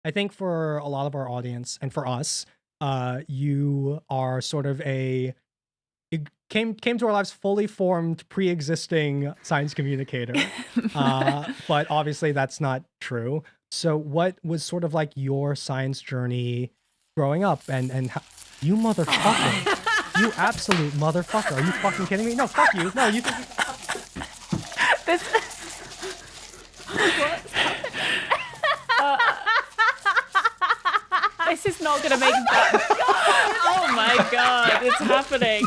I think for a lot of our audience and for us, you are sort of it came to our lives fully formed, pre-existing science communicator. But obviously that's not true. So what was sort of like your science journey growing up and how, you motherfucker, you absolute motherfucker. Are you fucking kidding me? No, fuck you. No, you This. This is not gonna make that. Oh my god, it's happening.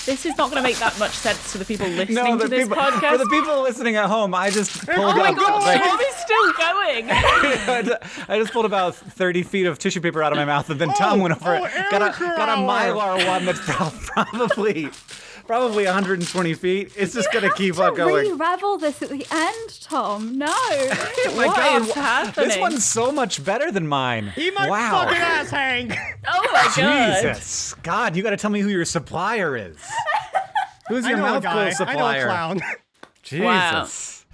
This is not going to make that much sense to the people listening to this podcast. For the people listening at home, I just pulled oh my up. god, Tom is still going. I just pulled about 30 feet of tissue paper out of my mouth, and then Tom went over it. Got a Mylar one that's probably 120 feet. It's just going to keep on going. Re-revel this at the end, Tom. No. Oh my What god, is happening? This one's so much better than mine. eat my wow. fucking ass, Hank. Oh my god. Jesus. God, you got to tell me who your supplier is. Who's your I know a mouthful guy. supplier? I know a clown. Jesus.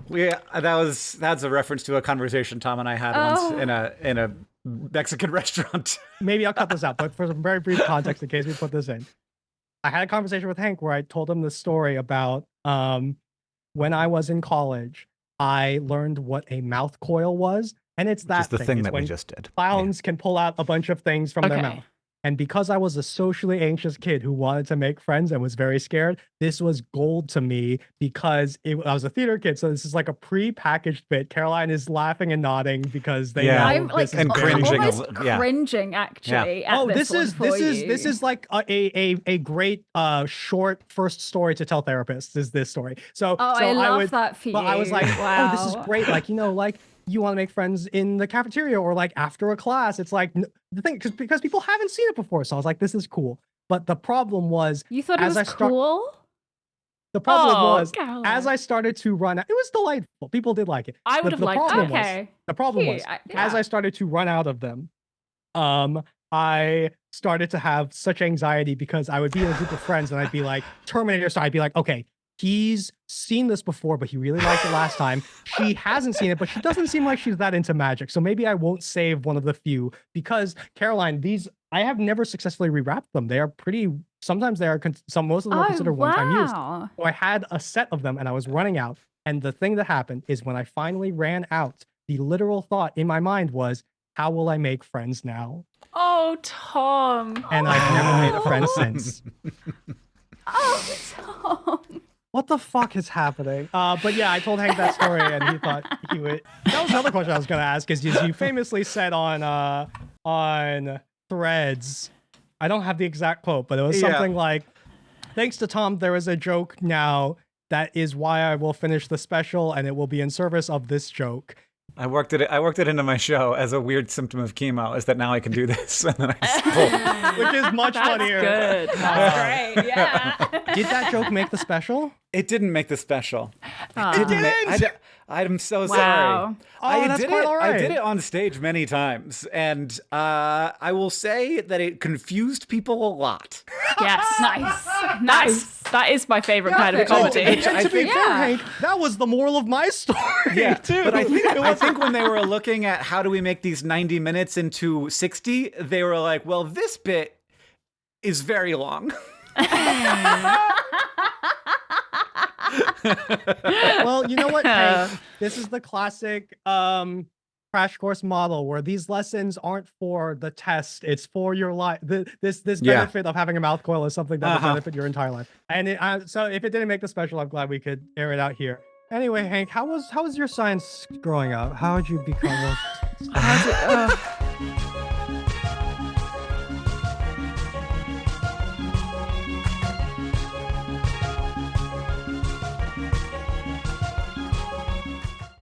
Wow. That's a reference to a conversation Tom and I had once in a Mexican restaurant. Maybe I'll cut this out, but for some very brief context in case we put this in. I had a conversation with Hank where I told him this story about when I was in college, I learned what a mouth coil was. And it's that Just the thing It's that we when just did. clowns can pull out a bunch of things from their Okay. mouth. And because I was a socially anxious kid who wanted to make friends and was very scared, this was gold to me because I was a theater kid. So this is like a pre-packaged bit. Caroline is laughing and nodding because they know I'm like this is and very cringing a almost li- yeah. cringing actually. At this one is for you. this is like a great short first story to tell therapists is this story. So I love that for you. But I was like, wow. oh, this is great. Like, like you want to make friends in the cafeteria or like after a class. It's like the thing because people haven't seen it before. So I was like, this is cool. But the problem was You thought it as was I cool? the problem was Caroline. as I started to run out, it was delightful. People did like it. I would have liked problem it. was- Okay. The problem Cute. was Yeah. as I started to run out of them, I started to have such anxiety because I would be in a group of friends and I'd be like, Terminator. So I'd be like, okay, he's seen this before, but he really liked it last time. She hasn't seen it, but she doesn't seem like she's that into magic. So maybe I won't save one of the few because Caroline, I have never successfully rewrapped them. They are pretty, sometimes they are, most of them are considered one-time use. wow. So I had a set of them and I was running out. And the thing that happened is when I finally ran out, the literal thought in my mind was, how will I make friends now? Oh, Tom. And I've never made a friend since. Oh, Tom. What the fuck is happening? But yeah, I told Hank that story and he thought he would. That was another question I was going to ask is you famously said on Threads, I don't have the exact quote, but it was something like, thanks to Tom, there is a joke now that is why I will finish the special and it will be in service of this joke. I worked it into my show as a weird symptom of chemo, is that now I can do this. And then I Which is much That's funnier. good. That's great. Yeah. Did that joke make the special? It didn't make the special. It didn't? I'm so Wow. sorry. Oh, that's quite all right. I did it on stage many times, and I will say that it confused people a lot. Yes. Nice. That is my favorite kind of comedy. And to be fair, Yeah. Hank, that was the moral of my story too. But I think when they were looking at how do we make these 90 minutes into 60, they were like, well, this bit is very long. Well, you know what, Hank? This is the classic crash course model where these lessons aren't for the test; it's for your life. This benefit of having a mouth coil is something that will benefit your entire life. And so, if it didn't make the special, I'm glad we could air it out here. Anyway, Hank, how was your science growing up? How did you become a